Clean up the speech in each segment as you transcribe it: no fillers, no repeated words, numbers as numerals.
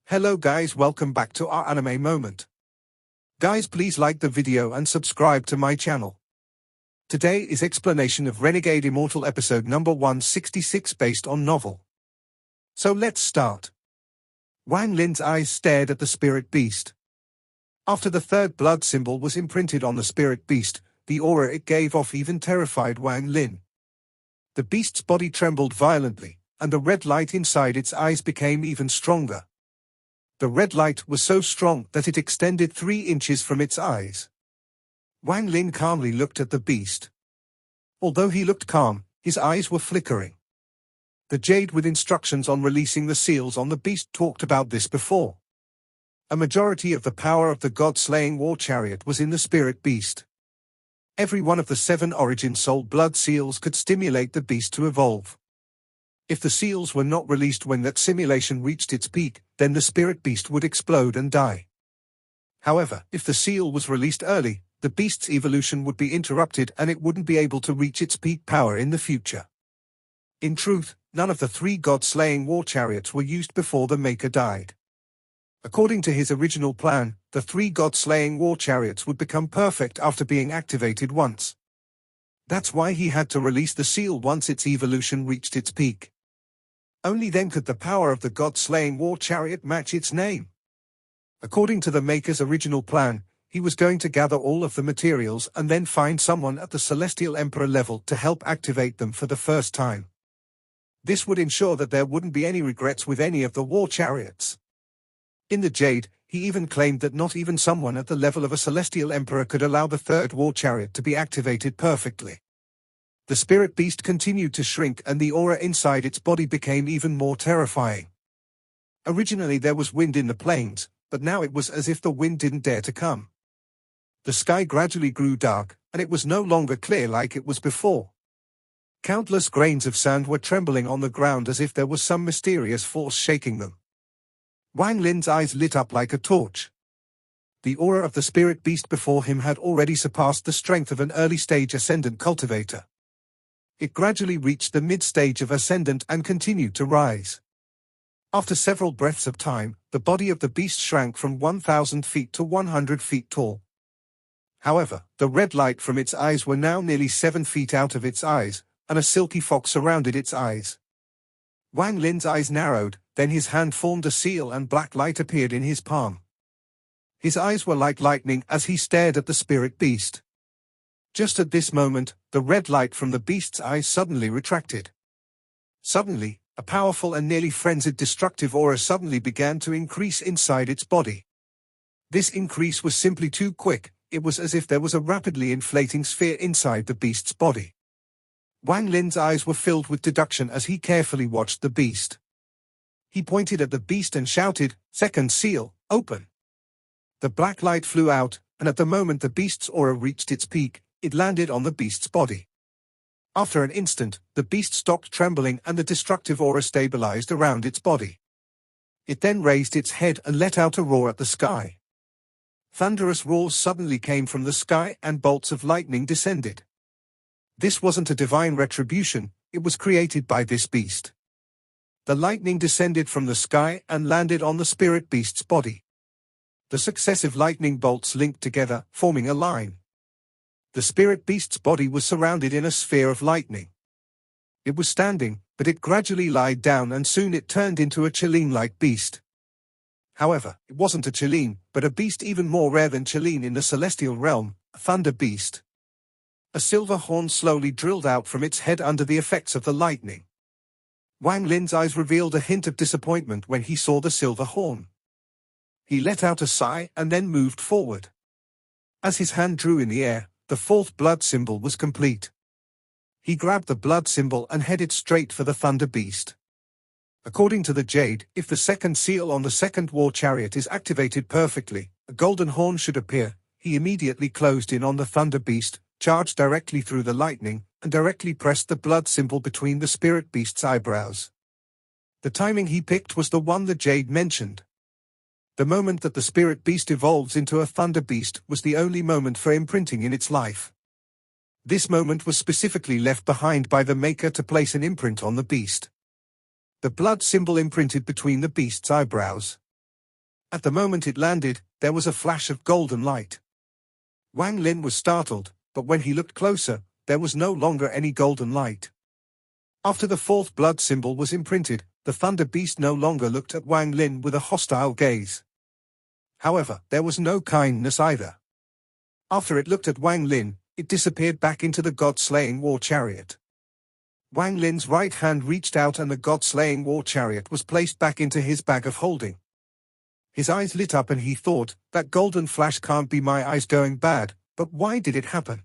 Hello guys, welcome back to our anime moment. Guys, please like the video and subscribe to my channel. Today is explanation of Renegade Immortal episode number 166 based on novel. So let's start. Wang Lin's eyes stared at the spirit beast. After the third blood symbol was imprinted on the spirit beast, the aura it gave off even terrified Wang Lin. The beast's body trembled violently, and the red light inside its eyes became even stronger. The red light was so strong that it extended 3 inches from its eyes. Wang Lin calmly looked at the beast. Although he looked calm, his eyes were flickering. The jade with instructions on releasing the seals on the beast talked about this before. A majority of the power of the god-slaying war chariot was in the spirit beast. Every one of the 7 origin soul blood seals could stimulate the beast to evolve. If the seals were not released when that simulation reached its peak, then the spirit beast would explode and die. However, if the seal was released early, the beast's evolution would be interrupted and it wouldn't be able to reach its peak power in the future. In truth, none of the 3 god-slaying war chariots were used before the maker died. According to his original plan, the 3 god-slaying war chariots would become perfect after being activated once. That's why he had to release the seal once its evolution reached its peak. Only then could the power of the god-slaying war chariot match its name. According to the maker's original plan, he was going to gather all of the materials and then find someone at the Celestial Emperor level to help activate them for the first time. This would ensure that there wouldn't be any regrets with any of the war chariots. In the Jade, he even claimed that not even someone at the level of a Celestial Emperor could allow the 3rd war chariot to be activated perfectly. The spirit beast continued to shrink and the aura inside its body became even more terrifying. Originally there was wind in the plains, but now it was as if the wind didn't dare to come. The sky gradually grew dark, and it was no longer clear like it was before. Countless grains of sand were trembling on the ground as if there was some mysterious force shaking them. Wang Lin's eyes lit up like a torch. The aura of the spirit beast before him had already surpassed the strength of an early-stage ascendant cultivator. It gradually reached the mid-stage of ascendant and continued to rise. After several breaths of time, the body of the beast shrank from 1,000 feet to 100 feet tall. However, the red light from its eyes were now nearly 7 feet out of its eyes, and a silky fog surrounded its eyes. Wang Lin's eyes narrowed, then his hand formed a seal and black light appeared in his palm. His eyes were like lightning as he stared at the spirit beast. Just at this moment, the red light from the beast's eyes suddenly retracted. Suddenly, a powerful and nearly frenzied destructive aura suddenly began to increase inside its body. This increase was simply too quick, it was as if there was a rapidly inflating sphere inside the beast's body. Wang Lin's eyes were filled with deduction as he carefully watched the beast. He pointed at the beast and shouted, "Second seal, open!" The black light flew out, and at the moment the beast's aura reached its peak, it landed on the beast's body. After an instant, the beast stopped trembling and the destructive aura stabilized around its body. It then raised its head and let out a roar at the sky. Thunderous roars suddenly came from the sky and bolts of lightning descended. This wasn't a divine retribution, it was created by this beast. The lightning descended from the sky and landed on the spirit beast's body. The successive lightning bolts linked together, forming a line. The spirit beast's body was surrounded in a sphere of lightning. It was standing, but it gradually lied down and soon it turned into a Chileen-like beast. However, it wasn't a Chileen, but a beast even more rare than Chileen in the celestial realm, a thunderbeast. A silver horn slowly drilled out from its head under the effects of the lightning. Wang Lin's eyes revealed a hint of disappointment when he saw the silver horn. He let out a sigh and then moved forward. As his hand drew in the air, the 4th blood symbol was complete. He grabbed the blood symbol and headed straight for the thunder beast. According to the Jade, if the 2nd seal on the 2nd war chariot is activated perfectly, a golden horn should appear. He immediately closed in on the thunder beast, charged directly through the lightning, and directly pressed the blood symbol between the spirit beast's eyebrows. The timing he picked was the one the Jade mentioned. The moment that the spirit beast evolves into a thunder beast was the only moment for imprinting in its life. This moment was specifically left behind by the maker to place an imprint on the beast. The blood symbol imprinted between the beast's eyebrows. At the moment it landed, there was a flash of golden light. Wang Lin was startled, but when he looked closer, there was no longer any golden light. After the fourth blood symbol was imprinted, the thunderbeast no longer looked at Wang Lin with a hostile gaze. However, there was no kindness either. After it looked at Wang Lin, it disappeared back into the god-slaying war chariot. Wang Lin's right hand reached out and the god-slaying war chariot was placed back into his bag of holding. His eyes lit up and he thought, that golden flash can't be my eyes going bad, but why did it happen?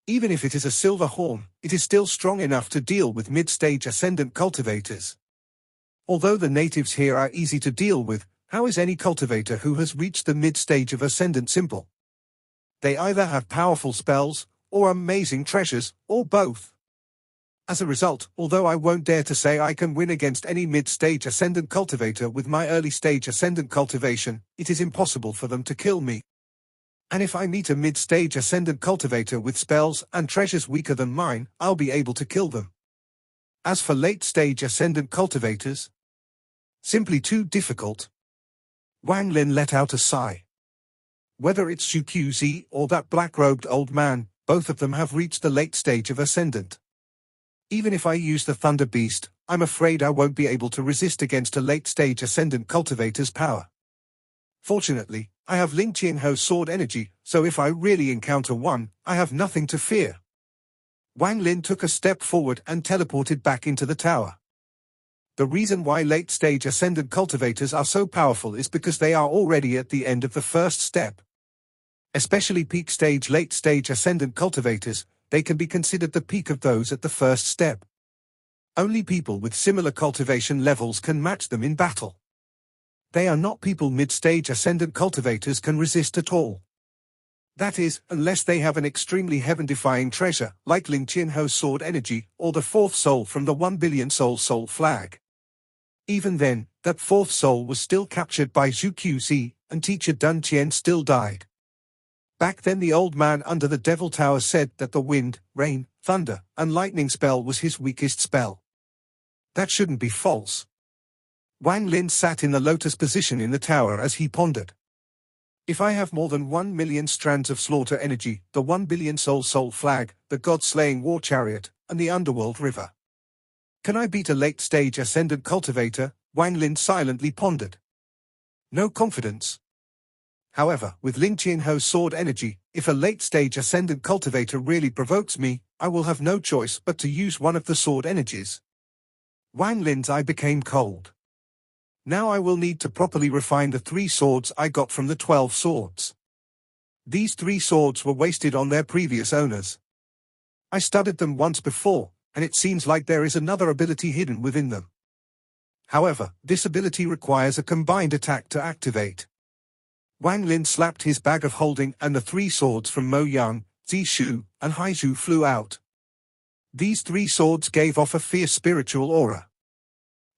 Even if it is a silver horn, it is still strong enough to deal with mid-stage ascendant cultivators. Although the natives here are easy to deal with, how is any cultivator who has reached the mid-stage of ascendant simple? They either have powerful spells, or amazing treasures, or both. As a result, although I won't dare to say I can win against any mid-stage ascendant cultivator with my early-stage ascendant cultivation, it is impossible for them to kill me. And if I meet a mid-stage ascendant cultivator with spells and treasures weaker than mine, I'll be able to kill them. As for late-stage ascendant cultivators, simply too difficult. Wang Lin let out a sigh. Whether it's Zhu QZ or that black-robed old man, both of them have reached the late stage of ascendant. Even if I use the thunderbeast, I'm afraid I won't be able to resist against a late-stage ascendant cultivator's power. Fortunately, I have Ling Qianho's sword energy, so if I really encounter one, I have nothing to fear. Wang Lin took a step forward and teleported back into the tower. The reason why late-stage ascendant cultivators are so powerful is because they are already at the end of the first step. Especially peak-stage late-stage ascendant cultivators, they can be considered the peak of those at the first step. Only people with similar cultivation levels can match them in battle. They are not people mid-stage ascendant cultivators can resist at all. That is, unless they have an extremely heaven-defying treasure, like Ling Qianho's sword energy, or the fourth soul from the 1 billion soul flag. Even then, that fourth soul was still captured by Zhu QZ, and teacher Dun Qian still died. Back then the old man under the Devil Tower said that the wind, rain, thunder, and lightning spell was his weakest spell. That shouldn't be false. Wang Lin sat in the lotus position in the tower as he pondered. If I have more than 1 million strands of slaughter energy, the 1 billion soul flag, the god-slaying war chariot, and the underworld river, can I beat a late-stage ascendant cultivator? Wang Lin silently pondered. No confidence. However, with Ling Qianho's sword energy, if a late-stage ascendant cultivator really provokes me, I will have no choice but to use one of the sword energies. Wang Lin's eye became cold. Now I will need to properly refine the 3 swords I got from the 12 swords. These 3 swords were wasted on their previous owners. I studied them once before, and it seems like there is another ability hidden within them. However, this ability requires a combined attack to activate. Wang Lin slapped his bag of holding and the 3 swords from Mo Yang, Zishu, and Haizhu flew out. These 3 swords gave off a fierce spiritual aura.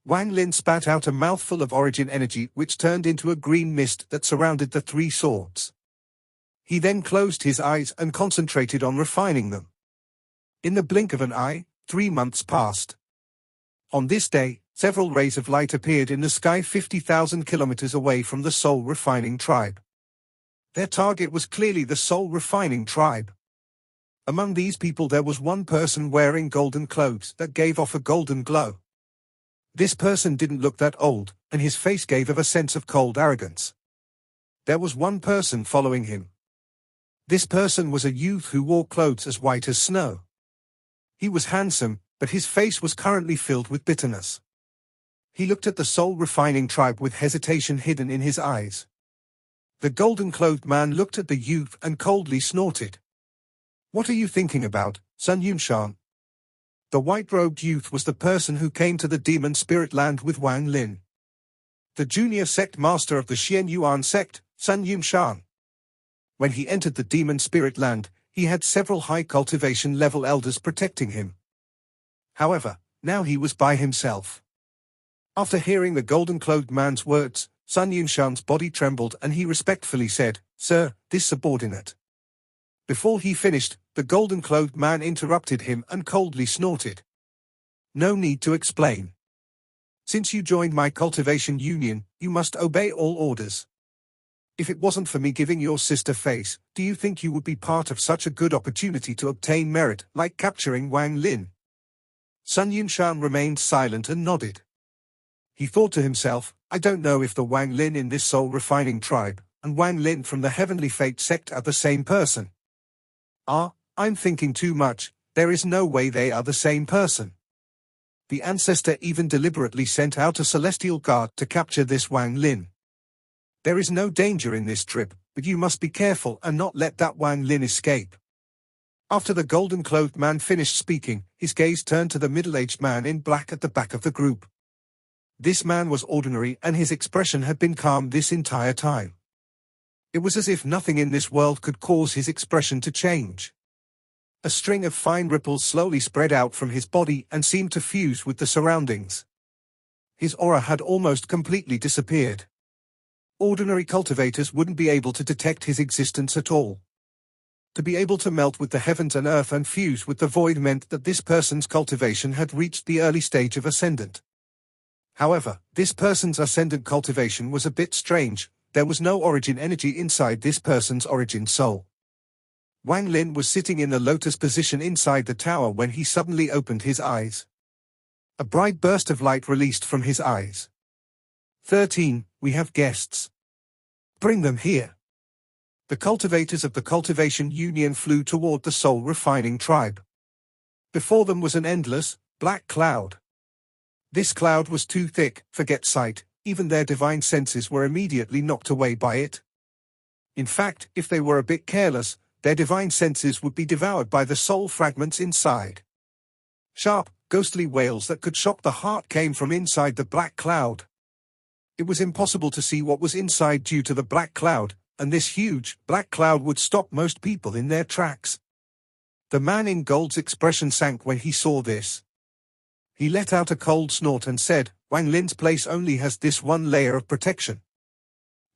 Wang Lin spat out a mouthful of origin energy which turned into a green mist that surrounded the 3 swords. He then closed his eyes and concentrated on refining them. In the blink of an eye, 3 months passed. On this day, several rays of light appeared in the sky 50,000 kilometers away from the soul refining tribe. Their target was clearly the soul refining tribe. Among these people there was one person wearing golden clothes that gave off a golden glow. This person didn't look that old, and his face gave off a sense of cold arrogance. There was one person following him. This person was a youth who wore clothes as white as snow. He was handsome, but his face was currently filled with bitterness. He looked at the soul refining tribe with hesitation hidden in his eyes. The golden-clothed man looked at the youth and coldly snorted. "What are you thinking about, Sun Yumshan?" The white-robed youth was the person who came to the demon spirit land with Wang Lin. The junior sect master of the Xian Yuan sect, Sun Yumshan. When he entered the demon spirit land, he had several high cultivation level elders protecting him. However, now he was by himself. After hearing the golden-clothed man's words, Sun Yumshan's body trembled and he respectfully said, "Sir, this subordinate." Before he finished, the golden-clothed man interrupted him and coldly snorted. "No need to explain. Since you joined my cultivation union, you must obey all orders. If it wasn't for me giving your sister face, do you think you would be part of such a good opportunity to obtain merit, like capturing Wang Lin? Sun Yunshan remained silent and nodded. He thought to himself, I don't know if the Wang Lin in this soul-refining tribe, and Wang Lin from the Heavenly Fate sect are the same person. I'm thinking too much, there is no way they are the same person. The ancestor even deliberately sent out a celestial guard to capture this Wang Lin. There is no danger in this trip, but you must be careful and not let that Wang Lin escape. After the golden-clothed man finished speaking, his gaze turned to the middle-aged man in black at the back of the group. This man was ordinary and his expression had been calm this entire time. It was as if nothing in this world could cause his expression to change. A string of fine ripples slowly spread out from his body and seemed to fuse with the surroundings. His aura had almost completely disappeared. Ordinary cultivators wouldn't be able to detect his existence at all. To be able to melt with the heavens and earth and fuse with the void meant that this person's cultivation had reached the early stage of ascendant. However, this person's ascendant cultivation was a bit strange. There was no origin energy inside this person's origin soul. Wang Lin was sitting in the lotus position inside the tower when he suddenly opened his eyes. A bright burst of light released from his eyes. 13. We have guests. Bring them here. The cultivators of the Cultivation Union flew toward the soul-refining tribe. Before them was an endless, black cloud. This cloud was too thick, forget sight, even their divine senses were immediately knocked away by it. In fact, if they were a bit careless, their divine senses would be devoured by the soul fragments inside. Sharp, ghostly wails that could shock the heart came from inside the black cloud. It was impossible to see what was inside due to the black cloud, and this huge, black cloud would stop most people in their tracks. The man in gold's expression sank when he saw this. He let out a cold snort and said, Wang Lin's place only has this one layer of protection.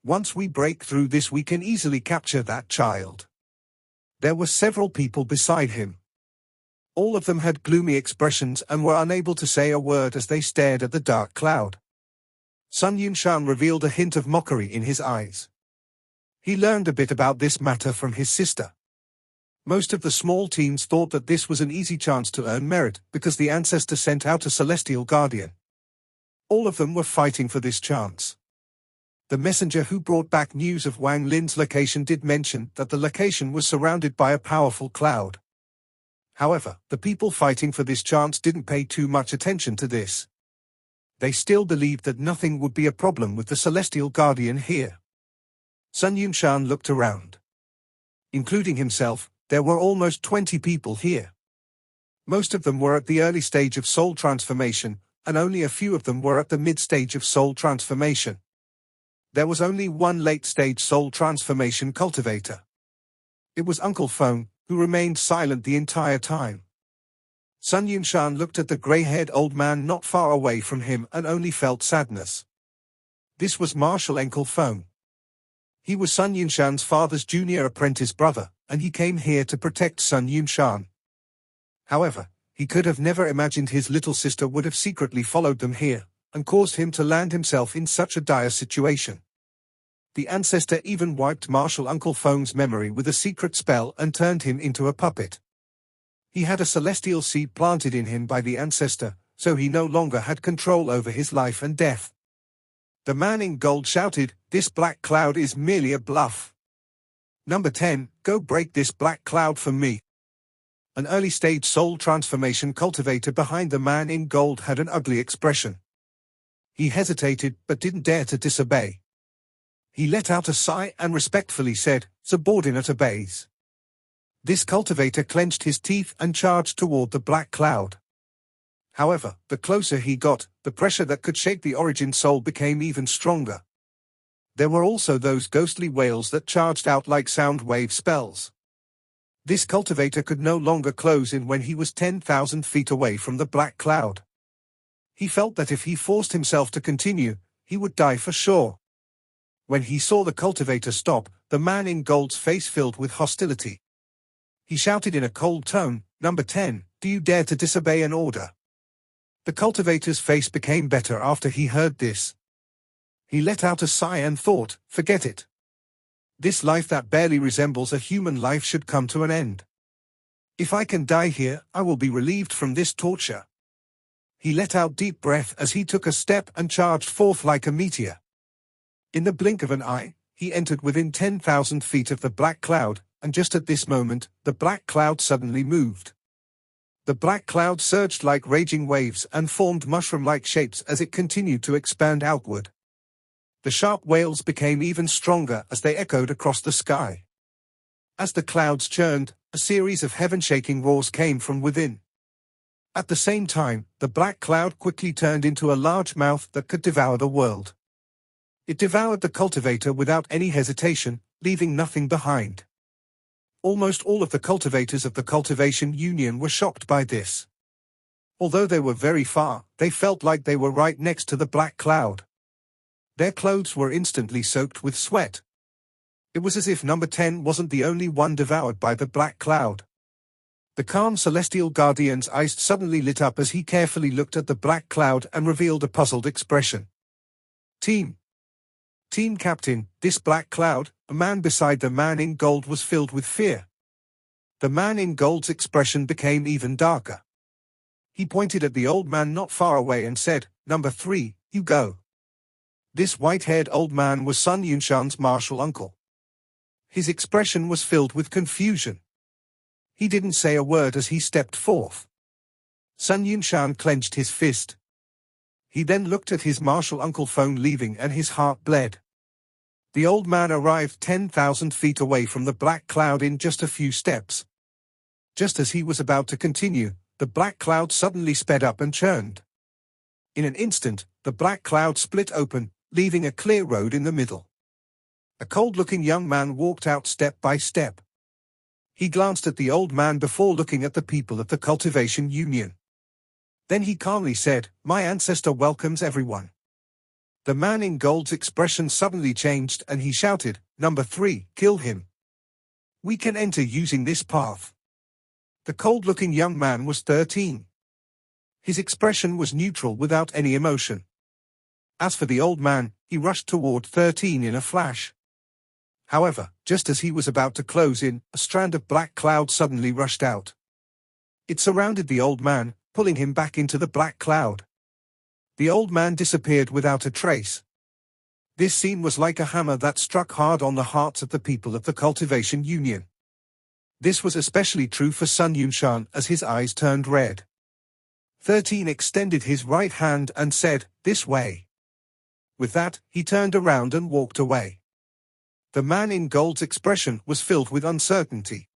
Once we break through this we can easily capture that child. There were several people beside him. All of them had gloomy expressions and were unable to say a word as they stared at the dark cloud. Sun Yunshan revealed a hint of mockery in his eyes. He learned a bit about this matter from his sister. Most of the small teams thought that this was an easy chance to earn merit because the ancestor sent out a celestial guardian. All of them were fighting for this chance. The messenger who brought back news of Wang Lin's location did mention that the location was surrounded by a powerful cloud. However, the people fighting for this chance didn't pay too much attention to this. They still believed that nothing would be a problem with the celestial guardian here. Sun Yunshan looked around. Including himself, there were almost 20 people here. Most of them were at the early stage of soul transformation, and only a few of them were at the mid-stage of soul transformation. There was only one late-stage soul transformation cultivator. It was Uncle Feng, who remained silent the entire time. Sun Yunshan looked at the grey-haired old man not far away from him and only felt sadness. This was Marshal Uncle Feng. He was Sun Yunshan's father's junior apprentice brother, and he came here to protect Sun Yunshan. However, he could have never imagined his little sister would have secretly followed them here, and caused him to land himself in such a dire situation. The ancestor even wiped Marshal Uncle Feng's memory with a secret spell and turned him into a puppet. He had a celestial seed planted in him by the ancestor, so he no longer had control over his life and death. The man in gold shouted, "This black cloud is merely a bluff. Number 10, go break this black cloud for me." An early-stage soul transformation cultivator behind the man in gold had an ugly expression. He hesitated but didn't dare to disobey. He let out a sigh and respectfully said, "Subordinate obeys." This cultivator clenched his teeth and charged toward the black cloud. However, the closer he got, the pressure that could shake the origin soul became even stronger. There were also those ghostly wails that charged out like sound wave spells. This cultivator could no longer close in when he was 10,000 feet away from the black cloud. He felt that if he forced himself to continue, he would die for sure. When he saw the cultivator stop, the man in gold's face filled with hostility. He shouted in a cold tone, "Number 10, do you dare to disobey an order?" The cultivator's face became better after he heard this. He let out a sigh and thought, forget it. This life that barely resembles a human life should come to an end. If I can die here, I will be relieved from this torture. He let out deep breath as he took a step and charged forth like a meteor. In the blink of an eye, he entered within 10,000 feet of the black cloud, and just at this moment, the black cloud suddenly moved. The black cloud surged like raging waves and formed mushroom-like shapes as it continued to expand outward. The sharp wails became even stronger as they echoed across the sky. As the clouds churned, a series of heaven-shaking roars came from within. At the same time, the black cloud quickly turned into a large mouth that could devour the world. It devoured the cultivator without any hesitation, leaving nothing behind. Almost all of the cultivators of the Cultivation Union were shocked by this. Although they were very far, they felt like they were right next to the black cloud. Their clothes were instantly soaked with sweat. It was as if number 10 wasn't the only one devoured by the black cloud. The calm celestial guardian's eyes suddenly lit up as he carefully looked at the black cloud and revealed a puzzled expression. Team Captain, this black cloud, a man beside the man in gold, was filled with fear. The man in gold's expression became even darker. He pointed at the old man not far away and said, "Number 3, you go." This white-haired old man was Sun Yunshan's martial uncle. His expression was filled with confusion. He didn't say a word as he stepped forth. Sun Yunshan clenched his fist. He then looked at his martial uncle phone leaving and his heart bled. The old man arrived 10,000 feet away from the black cloud in just a few steps. Just as he was about to continue, the black cloud suddenly sped up and churned. In an instant, the black cloud split open, leaving a clear road in the middle. A cold-looking young man walked out step by step. He glanced at the old man before looking at the people of the Cultivation Union. Then he calmly said, "My ancestor welcomes everyone." The man in gold's expression suddenly changed and he shouted, "Number 3, kill him. We can enter using this path." The cold-looking young man was 13. His expression was neutral without any emotion. As for the old man, he rushed toward 13 in a flash. However, just as he was about to close in, a strand of black cloud suddenly rushed out. It surrounded the old man, pulling him back into the black cloud. The old man disappeared without a trace. This scene was like a hammer that struck hard on the hearts of the people of the Cultivation Union. This was especially true for Sun Yunshan as his eyes turned red. 13 extended his right hand and said, "This way." With that, he turned around and walked away. The man in gold's expression was filled with uncertainty.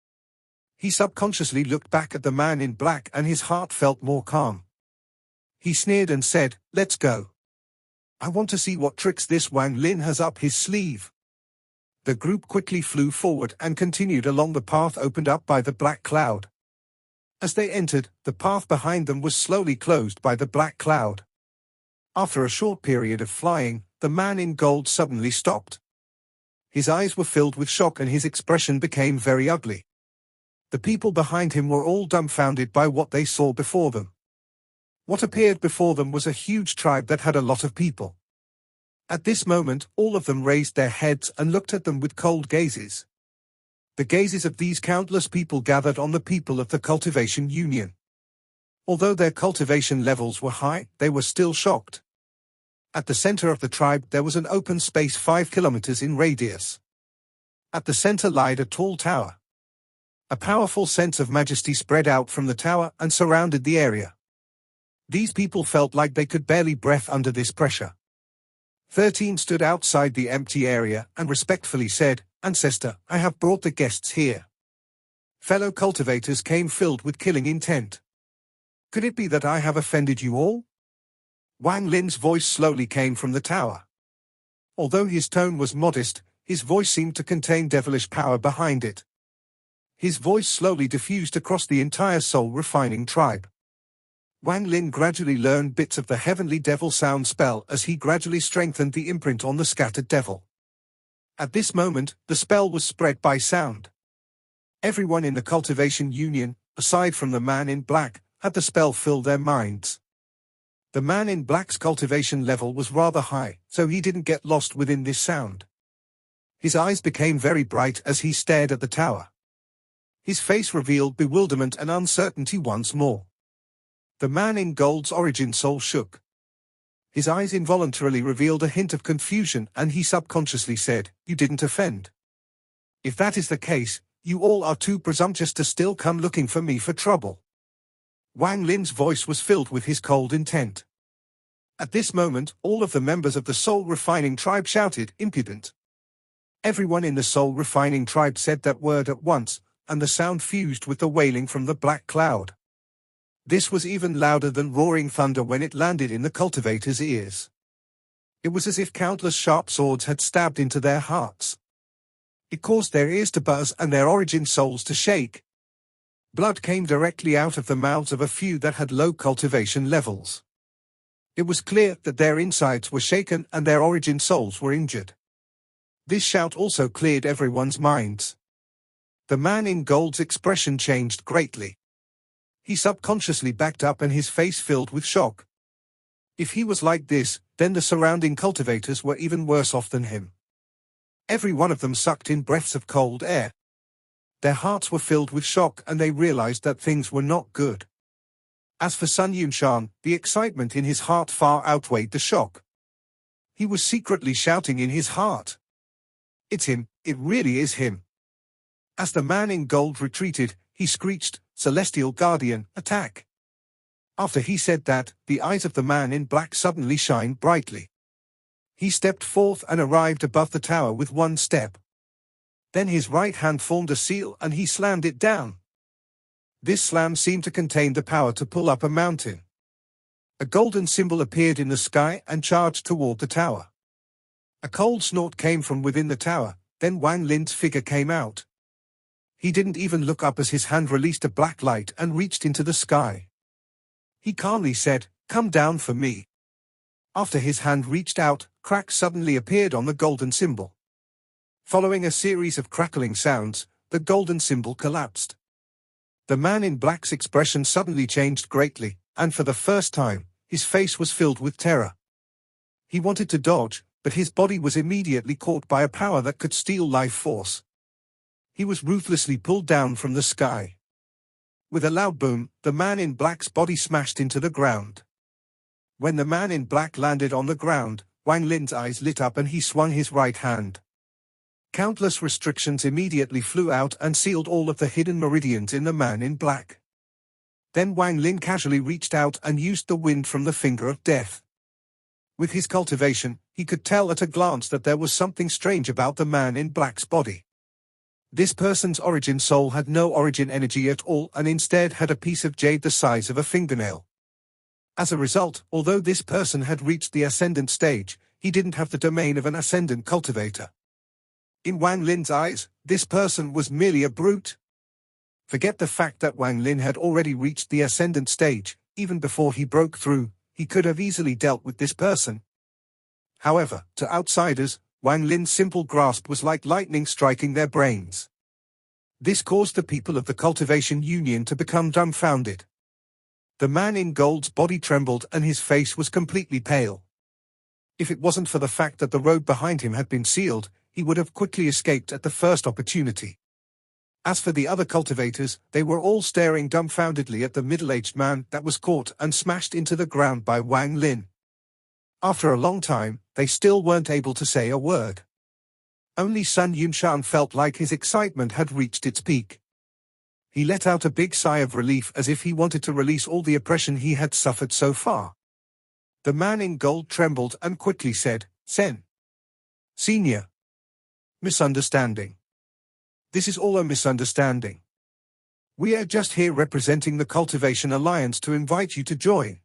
He subconsciously looked back at the man in black and his heart felt more calm. He sneered and said, "Let's go. I want to see what tricks this Wang Lin has up his sleeve." The group quickly flew forward and continued along the path opened up by the black cloud. As they entered, the path behind them was slowly closed by the black cloud. After a short period of flying, the man in gold suddenly stopped. His eyes were filled with shock and his expression became very ugly. The people behind him were all dumbfounded by what they saw before them. What appeared before them was a huge tribe that had a lot of people. At this moment, all of them raised their heads and looked at them with cold gazes. The gazes of these countless people gathered on the people of the Cultivation Union. Although their cultivation levels were high, they were still shocked. At the center of the tribe there was an open space 5 kilometers in radius. At the center lied a tall tower. A powerful sense of majesty spread out from the tower and surrounded the area. These people felt like they could barely breathe under this pressure. 13 stood outside the empty area and respectfully said, "Ancestor, I have brought the guests here." Fellow cultivators came filled with killing intent. "Could it be that I have offended you all?" Wang Lin's voice slowly came from the tower. Although his tone was modest, his voice seemed to contain devilish power behind it. His voice slowly diffused across the entire soul-refining tribe. Wang Lin gradually learned bits of the heavenly devil sound spell as he gradually strengthened the imprint on the scattered devil. At this moment, the spell was spread by sound. Everyone in the Cultivation Union, aside from the man in black, had the spell fill their minds. The man in black's cultivation level was rather high, so he didn't get lost within this sound. His eyes became very bright as he stared at the tower. His face revealed bewilderment and uncertainty once more. The man in gold's origin soul shook. His eyes involuntarily revealed a hint of confusion, and he subconsciously said, "You didn't offend. If that is the case, you all are too presumptuous to still come looking for me for trouble." Wang Lin's voice was filled with his cold intent. At this moment, all of the members of the soul refining tribe shouted, "Impudent!" Everyone in the soul refining tribe said that word at once, and the sound fused with the wailing from the black cloud. This was even louder than roaring thunder when it landed in the cultivators' ears. It was as if countless sharp swords had stabbed into their hearts. It caused their ears to buzz and their origin souls to shake. Blood came directly out of the mouths of a few that had low cultivation levels. It was clear that their insides were shaken and their origin souls were injured. This shout also cleared everyone's minds. The man in gold's expression changed greatly. He subconsciously backed up and his face filled with shock. If he was like this, then the surrounding cultivators were even worse off than him. Every one of them sucked in breaths of cold air. Their hearts were filled with shock and they realized that things were not good. As for Sun Yunshan, the excitement in his heart far outweighed the shock. He was secretly shouting in his heart, "It's him, it really is him." As the man in gold retreated, he screeched, "Celestial Guardian, attack!" After he said that, the eyes of the man in black suddenly shined brightly. He stepped forth and arrived above the tower with one step. Then his right hand formed a seal and he slammed it down. This slam seemed to contain the power to pull up a mountain. A golden symbol appeared in the sky and charged toward the tower. A cold snort came from within the tower, then Wang Lin's figure came out. He didn't even look up as his hand released a black light and reached into the sky. He calmly said, "Come down for me." After his hand reached out, cracks suddenly appeared on the golden symbol. Following a series of crackling sounds, the golden symbol collapsed. The man in black's expression suddenly changed greatly, and for the first time, his face was filled with terror. He wanted to dodge, but his body was immediately caught by a power that could steal life force. He was ruthlessly pulled down from the sky. With a loud boom, the man in black's body smashed into the ground. When the man in black landed on the ground, Wang Lin's eyes lit up and he swung his right hand. Countless restrictions immediately flew out and sealed all of the hidden meridians in the man in black. Then Wang Lin casually reached out and used the wind from the finger of death. With his cultivation, he could tell at a glance that there was something strange about the man in black's body. This person's origin soul had no origin energy at all and instead had a piece of jade the size of a fingernail. As a result, although this person had reached the ascendant stage, he didn't have the domain of an ascendant cultivator. In Wang Lin's eyes, this person was merely a brute. Forget the fact that Wang Lin had already reached the ascendant stage. Even before he broke through, he could have easily dealt with this person. However, to outsiders, Wang Lin's simple grasp was like lightning striking their brains. This caused the people of the Cultivation Union to become dumbfounded. The man in gold's body trembled and his face was completely pale. If it wasn't for the fact that the road behind him had been sealed, he would have quickly escaped at the first opportunity. As for the other cultivators, they were all staring dumbfoundedly at the middle-aged man that was caught and smashed into the ground by Wang Lin. After a long time, they still weren't able to say a word. Only Sun Yunshan felt like his excitement had reached its peak. He let out a big sigh of relief as if he wanted to release all the oppression he had suffered so far. The man in gold trembled and quickly said, "Sen. Senior. Misunderstanding. This is all a misunderstanding. We are just here representing the Cultivation Alliance to invite you to join."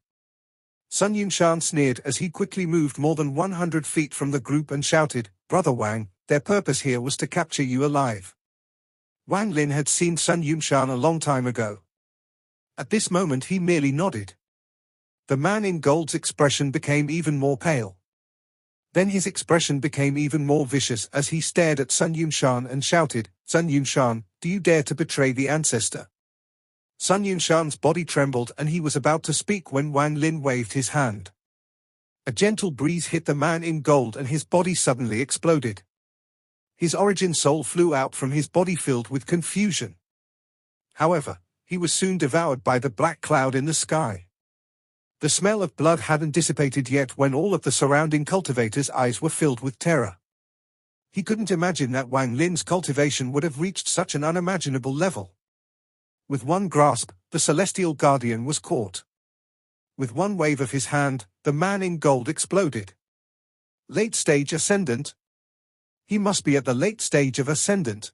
Sun Yunshan sneered as he quickly moved more than 100 feet from the group and shouted, "Brother Wang, their purpose here was to capture you alive." Wang Lin had seen Sun Yunshan a long time ago. At this moment he merely nodded. The man in gold's expression became even more pale. Then his expression became even more vicious as he stared at Sun Yunshan and shouted, "Sun Yunshan, do you dare to betray the ancestor?" Sun Yunshan's body trembled and he was about to speak when Wang Lin waved his hand. A gentle breeze hit the man in gold and his body suddenly exploded. His origin soul flew out from his body filled with confusion. However, he was soon devoured by the black cloud in the sky. The smell of blood hadn't dissipated yet when all of the surrounding cultivators' eyes were filled with terror. He couldn't imagine that Wang Lin's cultivation would have reached such an unimaginable level. With one grasp, the celestial guardian was caught. With one wave of his hand, the man in gold exploded. Late stage ascendant? He must be at the late stage of ascendant.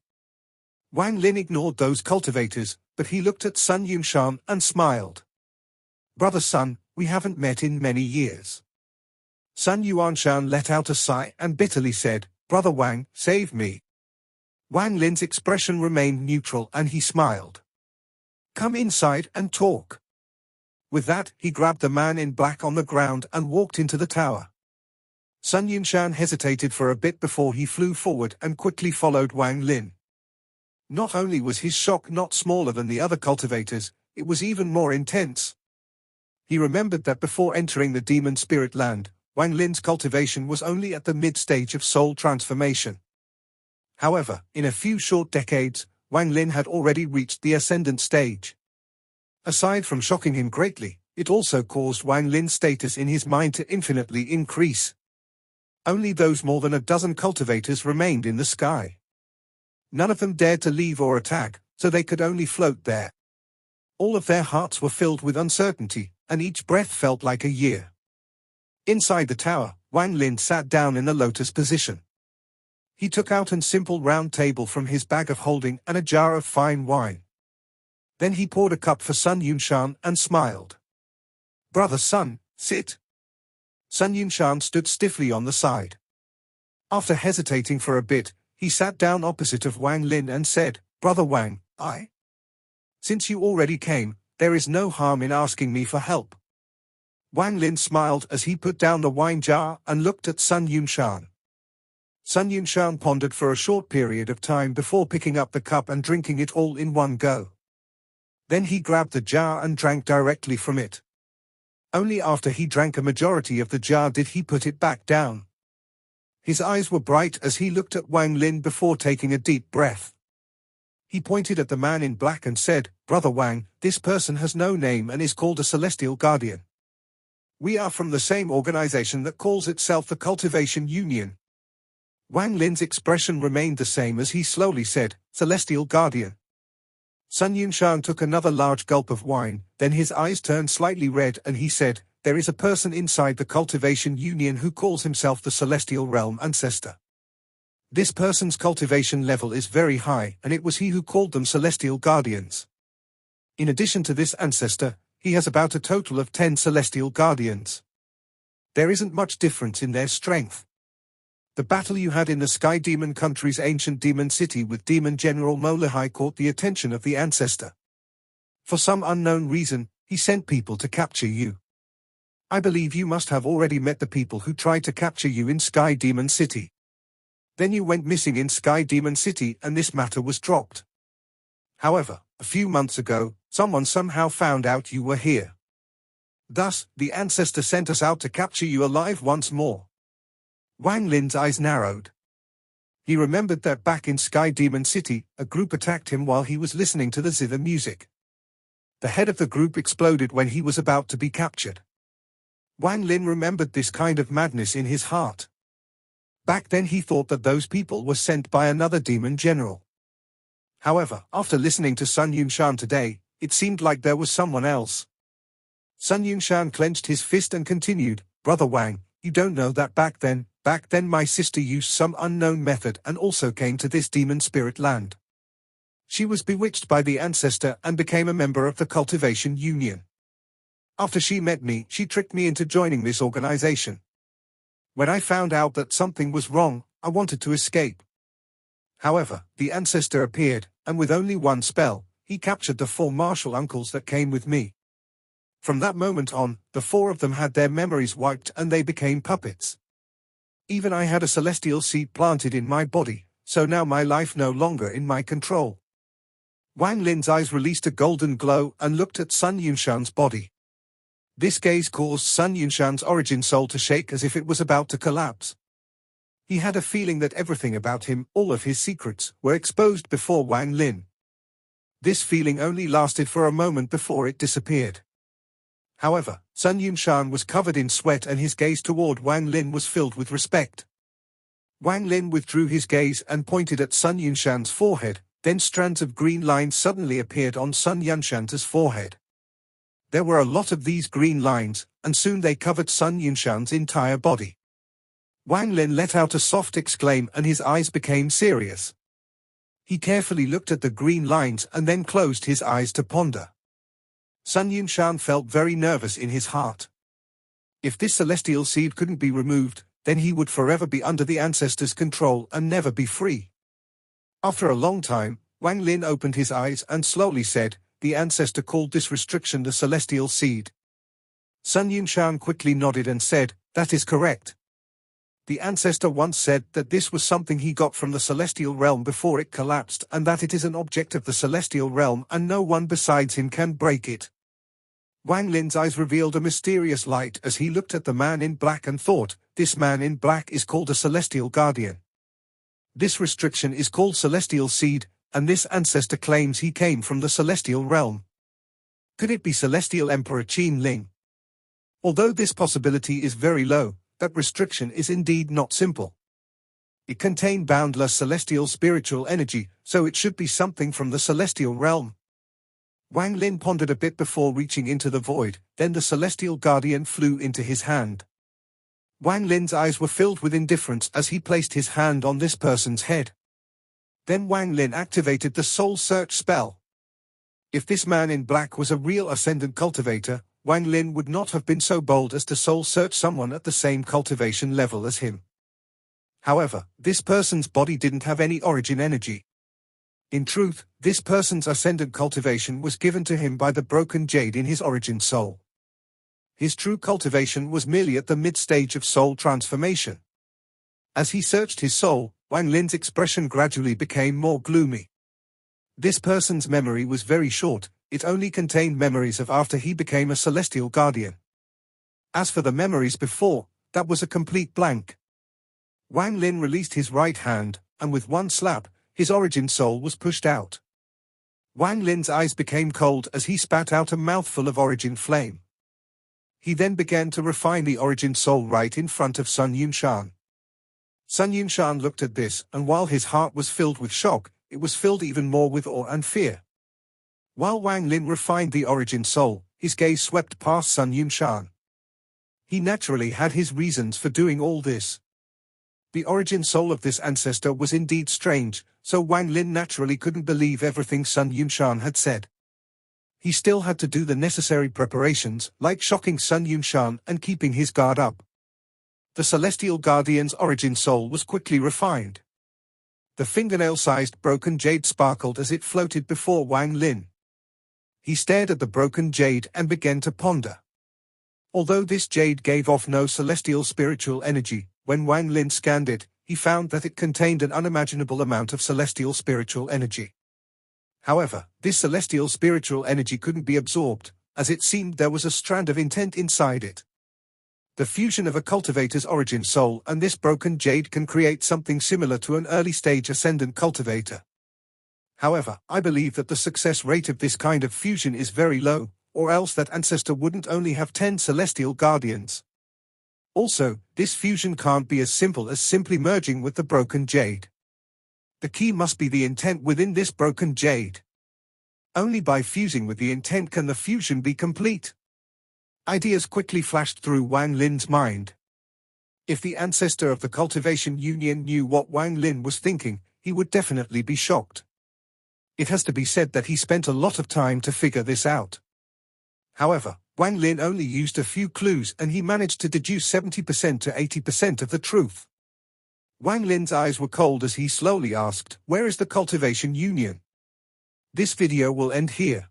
Wang Lin ignored those cultivators, but he looked at Sun Yunshan and smiled. Brother Sun, we haven't met in many years. Sun Yuanshan let out a sigh and bitterly said, Brother Wang, save me. Wang Lin's expression remained neutral and he smiled. Come inside and talk. With that, he grabbed the man in black on the ground and walked into the tower. Sun Yunshan hesitated for a bit before he flew forward and quickly followed Wang Lin. Not only was his shock not smaller than the other cultivators, it was even more intense. He remembered that before entering the demon spirit land, Wang Lin's cultivation was only at the mid-stage of soul transformation. However, in a few short decades, Wang Lin had already reached the ascendant stage. Aside from shocking him greatly, it also caused Wang Lin's status in his mind to infinitely increase. Only those more than a dozen cultivators remained in the sky. None of them dared to leave or attack, so they could only float there. All of their hearts were filled with uncertainty, and each breath felt like a year. Inside the tower, Wang Lin sat down in the lotus position. He took out a simple round table from his bag of holding and a jar of fine wine. Then he poured a cup for Sun Yunshan and smiled. Brother Sun, sit. Sun Yunshan stood stiffly on the side. After hesitating for a bit, he sat down opposite of Wang Lin and said, Brother Wang, since you already came, there is no harm in asking me for help. Wang Lin smiled as he put down the wine jar and looked at Sun Yunshan. Sun Yunshan pondered for a short period of time before picking up the cup and drinking it all in one go. Then he grabbed the jar and drank directly from it. Only after he drank a majority of the jar did he put it back down. His eyes were bright as he looked at Wang Lin before taking a deep breath. He pointed at the man in black and said, Brother Wang, this person has no name and is called a Celestial Guardian. We are from the same organization that calls itself the Cultivation Union. Wang Lin's expression remained the same as he slowly said, Celestial Guardian. Sun Yunshan took another large gulp of wine, then his eyes turned slightly red and he said, There is a person inside the Cultivation Union who calls himself the Celestial Realm Ancestor. This person's cultivation level is very high and it was he who called them Celestial Guardians. In addition to this ancestor, he has about a total of 10 Celestial Guardians. There isn't much difference in their strength. The battle you had in the Sky Demon country's ancient demon city with Demon General Molihai caught the attention of the ancestor. For some unknown reason, he sent people to capture you. I believe you must have already met the people who tried to capture you in Sky Demon City. Then you went missing in Sky Demon City and this matter was dropped. However, a few months ago, someone somehow found out you were here. Thus, the ancestor sent us out to capture you alive once more. Wang Lin's eyes narrowed. He remembered that back in Sky Demon City, a group attacked him while he was listening to the zither music. The head of the group exploded when he was about to be captured. Wang Lin remembered this kind of madness in his heart. Back then he thought that those people were sent by another demon general. However, after listening to Sun Yunshan today, it seemed like there was someone else. Sun Yunshan clenched his fist and continued, Brother Wang, you don't know that back then my sister used some unknown method and also came to this demon spirit land. She was bewitched by the ancestor and became a member of the Cultivation Union. After she met me, she tricked me into joining this organization. When I found out that something was wrong, I wanted to escape. However, the ancestor appeared, and with only one spell, he captured the 4 martial uncles that came with me. From that moment on, the 4 of them had their memories wiped and they became puppets. Even I had a celestial seed planted in my body, so now my life no longer in my control. Wang Lin's eyes released a golden glow and looked at Sun Yunshan's body. This gaze caused Sun Yunshan's origin soul to shake as if it was about to collapse. He had a feeling that everything about him, all of his secrets, were exposed before Wang Lin. This feeling only lasted for a moment before it disappeared. However, Sun Yunshan was covered in sweat and his gaze toward Wang Lin was filled with respect. Wang Lin withdrew his gaze and pointed at Sun Yunshan's forehead, then strands of green lines suddenly appeared on Sun Yunshan's forehead. There were a lot of these green lines, and soon they covered Sun Yunshan's entire body. Wang Lin let out a soft exclaim and his eyes became serious. He carefully looked at the green lines and then closed his eyes to ponder. Sun Yunshan felt very nervous in his heart. If this celestial seed couldn't be removed, then he would forever be under the ancestors' control and never be free. After a long time, Wang Lin opened his eyes and slowly said, "The ancestor called this restriction the celestial seed." Sun Yunshan quickly nodded and said, "That is correct. The ancestor once said that this was something he got from the celestial realm before it collapsed and that it is an object of the celestial realm and no one besides him can break it." Wang Lin's eyes revealed a mysterious light as he looked at the man in black and thought, "This man in black is called a celestial guardian. This restriction is called celestial seed, and this ancestor claims he came from the celestial realm. Could it be Celestial Emperor Qin Ling? Although this possibility is very low, that restriction is indeed not simple. It contained boundless celestial spiritual energy, so it should be something from the celestial realm." Wang Lin pondered a bit before reaching into the void, then the celestial guardian flew into his hand. Wang Lin's eyes were filled with indifference as he placed his hand on this person's head. Then Wang Lin activated the soul search spell. If this man in black was a real ascendant cultivator, Wang Lin would not have been so bold as to soul search someone at the same cultivation level as him. However, this person's body didn't have any origin energy. In truth, this person's ascendant cultivation was given to him by the broken jade in his origin soul. His true cultivation was merely at the mid-stage of soul transformation. As he searched his soul, Wang Lin's expression gradually became more gloomy. This person's memory was very short, it only contained memories of after he became a celestial guardian. As for the memories before, that was a complete blank. Wang Lin released his right hand, and with one slap, his origin soul was pushed out. Wang Lin's eyes became cold as he spat out a mouthful of origin flame. He then began to refine the origin soul right in front of Sun Yunshan. Sun Yunshan looked at this, and while his heart was filled with shock, it was filled even more with awe and fear. While Wang Lin refined the origin soul, his gaze swept past Sun Yunshan. He naturally had his reasons for doing all this. The origin soul of this ancestor was indeed strange, so Wang Lin naturally couldn't believe everything Sun Yunshan had said. He still had to do the necessary preparations, like shocking Sun Yunshan and keeping his guard up. The celestial guardian's origin soul was quickly refined. The fingernail-sized broken jade sparkled as it floated before Wang Lin. He stared at the broken jade and began to ponder. Although this jade gave off no celestial spiritual energy, when Wang Lin scanned it, he found that it contained an unimaginable amount of celestial spiritual energy. However, this celestial spiritual energy couldn't be absorbed, as it seemed there was a strand of intent inside it. The fusion of a cultivator's origin soul and this broken jade can create something similar to an early-stage ascendant cultivator. However, I believe that the success rate of this kind of fusion is very low, or else that ancestor wouldn't only have 10 celestial guardians. Also, this fusion can't be as simple as simply merging with the broken jade. The key must be the intent within this broken jade. Only by fusing with the intent can the fusion be complete. Ideas quickly flashed through Wang Lin's mind. If the ancestor of the Cultivation Union knew what Wang Lin was thinking, he would definitely be shocked. It has to be said that he spent a lot of time to figure this out. However, Wang Lin only used a few clues and he managed to deduce 70% to 80% of the truth. Wang Lin's eyes were cold as he slowly asked, "Where is the Cultivation Union?" This video will end here.